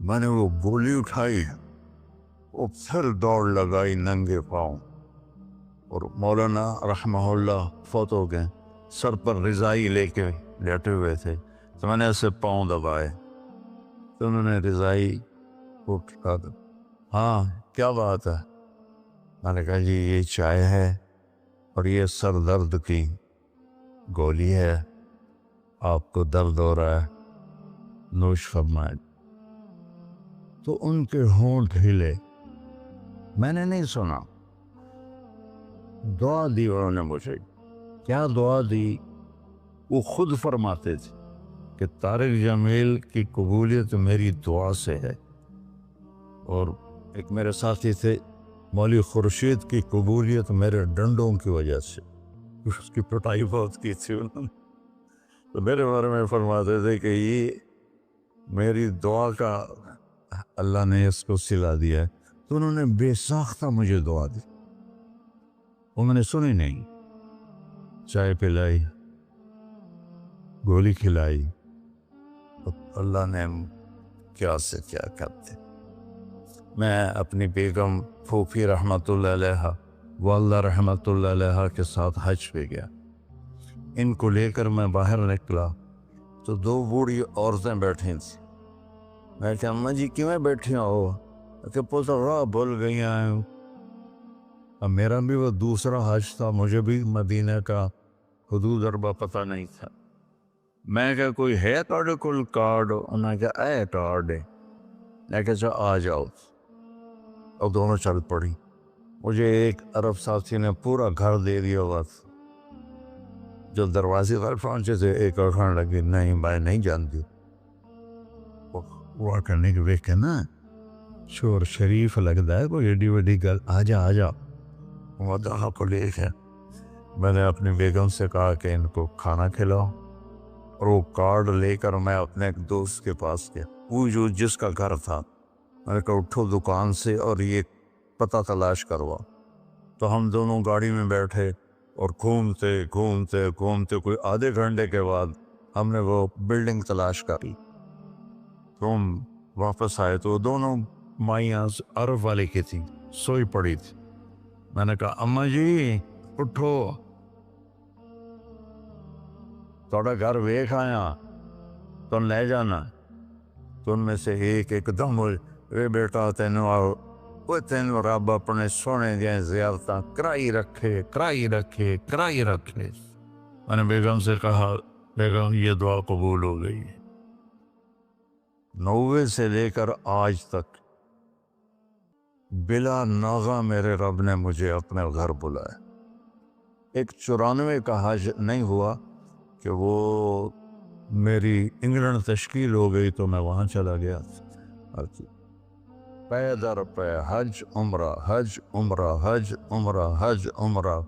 میں نے وہ گولی اٹھائی، وہ پھر دوڑ لگائی ننگے پاؤں، اور مولانا رحمہ اللہ فوت ہو گئے، سر پر رضائی لے کے لیٹے ہوئے تھے، تو میں نے ایسے پاؤں دبائے تو انہوں نے رضائی اٹھا کر، ہاں کیا بات ہے؟ میں نے کہا جی یہ چائے ہے اور یہ سر درد کی گولی ہے، آپ کو درد ہو رہا ہے، نوش فرمائیں۔ تو ان کے ہونٹ ہلے، میں نے نہیں سنا، دعا دی انہوں نے مجھے۔ کیا دعا دی؟ وہ خود فرماتے تھے کہ طارق جمیل کی قبولیت میری دعا سے ہے، اور ایک میرے ساتھی تھے مولوی خورشید کی قبولیت میرے ڈنڈوں کی وجہ سے، اس کی پٹائی بہت کی تھی انہوں نے، تو میرے بارے میں فرماتے تھے کہ یہ میری دعا کا اللہ نے اس کو سلا دیا ہے۔ تو انہوں نے بے ساختہ مجھے دعا دی، وہ میں نے سنی نہیں، چائے پلائی، گولی کھلائی، تو اللہ نے کیا سے کیا کرتے۔ میں اپنی بیگم پھوپھی رحمۃ اللہ علیہ، والدہ رحمۃ اللہ علیہ کے ساتھ حج پہ گیا، ان کو لے کر میں باہر نکلا تو دو بوڑھی عورتیں بیٹھی تھیں۔ میں کہا اماں جی کیوں بیٹھی ہو؟ کہ پوتا راہ بھول گئی ہیں۔ اب میرا بھی وہ دوسرا حج تھا، مجھے بھی مدینہ کا حدود اربا پتہ نہیں تھا۔ میں کہا کوئی ہے تھوڑے کول کارڈ؟ انہوں نے کہا اے کارڈ ہے۔ میں کہا چا آ جاؤ، اور دونوں چل پڑی۔ مجھے ایک عرب ساتھی نے پورا گھر دے دیا بس، جو دروازے پر پہنچے تھے ایک اور کھانے لگی، نہیں میں نہیں جانتی، وہ کرنے کے دیکھ کے نا شور شریف لگتا ہے، کوئی ایڈی وڈی گل، آ جا آ جا۔ وہ دونوں کو لے کے میں نے اپنی بیگم سے کہا کہ ان کو کھانا کھلاؤ، اور وہ کارڈ لے کر میں اپنے ایک دوست کے پاس گیا، وہ جو جس کا گھر تھا، میں نے کہا اٹھو دکان سے اور یہ پتہ تلاش کروا۔ تو ہم دونوں گاڑی میں بیٹھے اور گھومتے گھومتے گھومتے کوئی آدھے گھنٹے کے بعد ہم نے وہ بلڈنگ تلاش کر لی۔ تو ہم واپس آئے تو دونوں مائیاں عرب والے کی تھیں، سوئی پڑی تھی۔ میں نے کہا اماں جی اٹھو، تھوڑا گھر ویکھ آیا، تم لے جانا۔ تو ان میں سے ایک دم وے بیٹا تینوں آؤ، وہ تینوں رب اپنے سونے دیا زیارتاں کرائی رکھے کرائی رکھے کرائی رکھے۔ میں نے بیگم سے کہا بیگم یہ دعا قبول ہو گئی۔ 90 سے لے کر آج تک بلا ناغہ میرے رب نے مجھے اپنے گھر بلایا۔ ایک 94 کا حج نہیں ہوا کہ وہ میری انگلینڈ تشکیل ہو گئی تو میں وہاں چلا گیا، پے در پے حج عمرہ حج عمرہ حج عمرہ حج عمرہ۔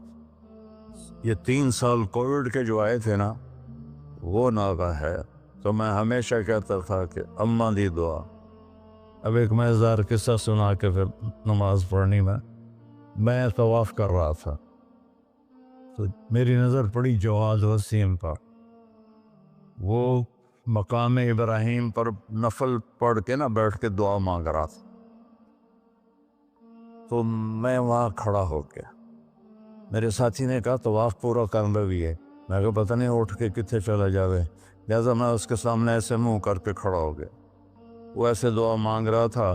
یہ 3 سال کووڈ کے جو آئے تھے نا، وہ ناغہ ہے۔ تو میں ہمیشہ کہتا تھا کہ اماں دی دعا۔ اب ایک مزیدار قصہ سنا کے پھر نماز پڑھنی میں طواف کر رہا تھا تو میری نظر پڑی جواد وسیم پر، وہ مقام ابراہیم پر نفل پڑھ کے نا بیٹھ کے دعا مانگ رہا تھا۔ تو میں وہاں کھڑا ہو گیا، میرے ساتھی نے کہا طواف پورا کرنا بھی ہے، میں کہا پتہ نہیں اٹھ کے کتنے چلا جاوے، لہٰذا میں اس کے سامنے ایسے منہ کر کے کھڑا ہو گیا۔ وہ ایسے دعا مانگ رہا تھا،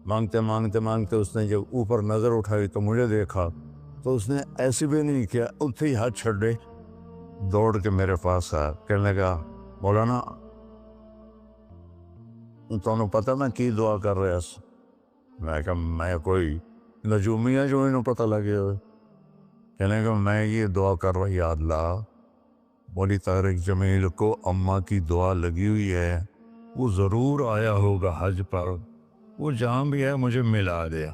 مانگتے مانگتے مانگتے اس نے جب اوپر نظر اٹھائی تو مجھے دیکھا، تو اس نے ایسے بھی نہیں کیا، اتھے ہی ہاتھ چھڑے دوڑ کے میرے پاس آیا، کہنے لگا مولانا تمہیں پتہ میں کی دعا کر رہا ہوں؟ میں کہا میں کوئی نجومی ہے جو انہوں پتہ لگے ہوئے؟ کہنے لگا میں یہ دعا کر رہا، یا اللہ مولی طارق جمیل کو اماں کی دعا لگی ہوئی ہے، وہ ضرور آیا ہوگا حج پر، وہ جہاں بھی ہے مجھے ملا دیا۔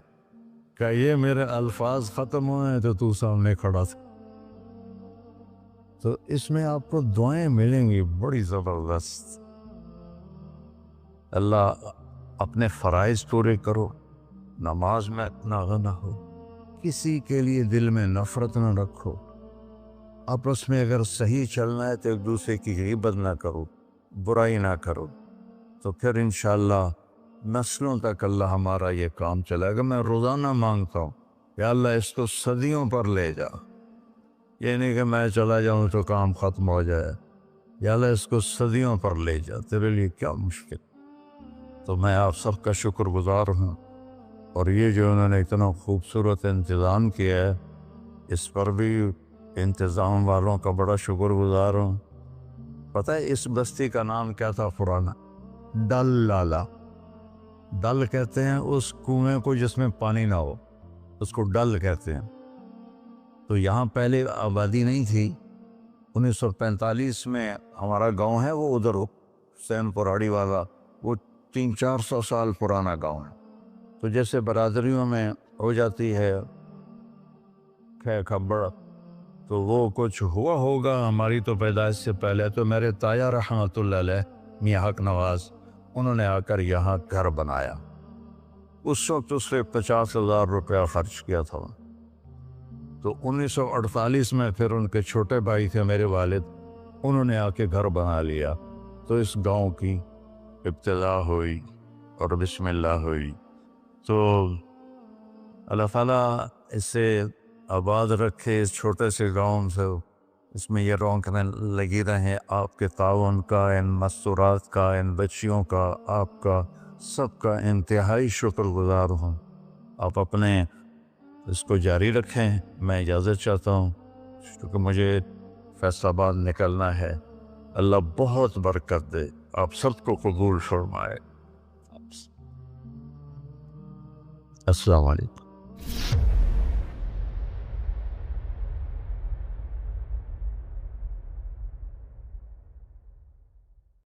کہ یہ میرے الفاظ ختم ہوئے تو تو سامنے کھڑا تھا۔ تو اس میں آپ کو دعائیں ملیں گی بڑی زبردست۔ اللہ اپنے فرائض پورے کرو، نماز میں ناغہ نہ ہو، کسی کے لیے دل میں نفرت نہ رکھو، آپس میں اگر صحیح چلنا ہے تو ایک دوسرے کی غیبت نہ کرو، برائی نہ کرو، تو پھر انشاءاللہ نسلوں تک اللہ ہمارا یہ کام چلائے گا۔ میں روزانہ مانگتا ہوں یا اللہ اس کو صدیوں پر لے جا، یہ نہیں کہ میں چلا جاؤں تو کام ختم ہو جائے، یا اللہ اس کو صدیوں پر لے جا، تیرے لیے کیا مشکل۔ تو میں آپ سب کا شکر گزار ہوں، اور یہ جو انہوں نے اتنا خوبصورت انتظام کیا ہے اس پر بھی انتظام والوں کا بڑا شکر گزار ہوں۔ پتہ ہے اس بستی کا نام کیا تھا پرانا؟ ڈل لالا۔ ڈل کہتے ہیں اس کنویں کو جس میں پانی نہ ہو، اس کو ڈل کہتے ہیں۔ تو یہاں پہلے آبادی نہیں تھی۔ 1945 میں ہمارا گاؤں ہے وہ ادھر حسین پراڑی والا، وہ 300-400 سال پرانا گاؤں ہے۔ تو جیسے برادریوں میں ہو جاتی ہے خبر، تو وہ کچھ ہوا ہوگا ہماری تو پیدائش سے پہلے۔ تو میرے تایا رحمۃ اللہ علیہ میاں حق نواز، انہوں نے آ کر یہاں گھر بنایا۔ اس وقت اس سے 50,000 روپیہ خرچ کیا تھا۔ تو 1948 میں پھر ان کے چھوٹے بھائی تھے میرے والد، انہوں نے آ کے گھر بنا لیا۔ تو اس گاؤں کی ابتدا ہوئی اور بسم اللہ ہوئی۔ تو اللہ تعالیٰ اسے آباد رکھے، اس چھوٹے سے گاؤں سے اس میں یہ رونقیں لگی رہیں۔ آپ کے تعاون کا، ان مستورات کا، ان بچیوں کا، آپ کا سب کا انتہائی شکر گزار ہوں۔ آپ اپنے اس کو جاری رکھیں۔ میں اجازت چاہتا ہوں کیونکہ مجھے فیصل آباد نکلنا ہے۔ اللہ بہت برکت دے، آپ سب کو قبول فرمائے۔ السلام علیکم۔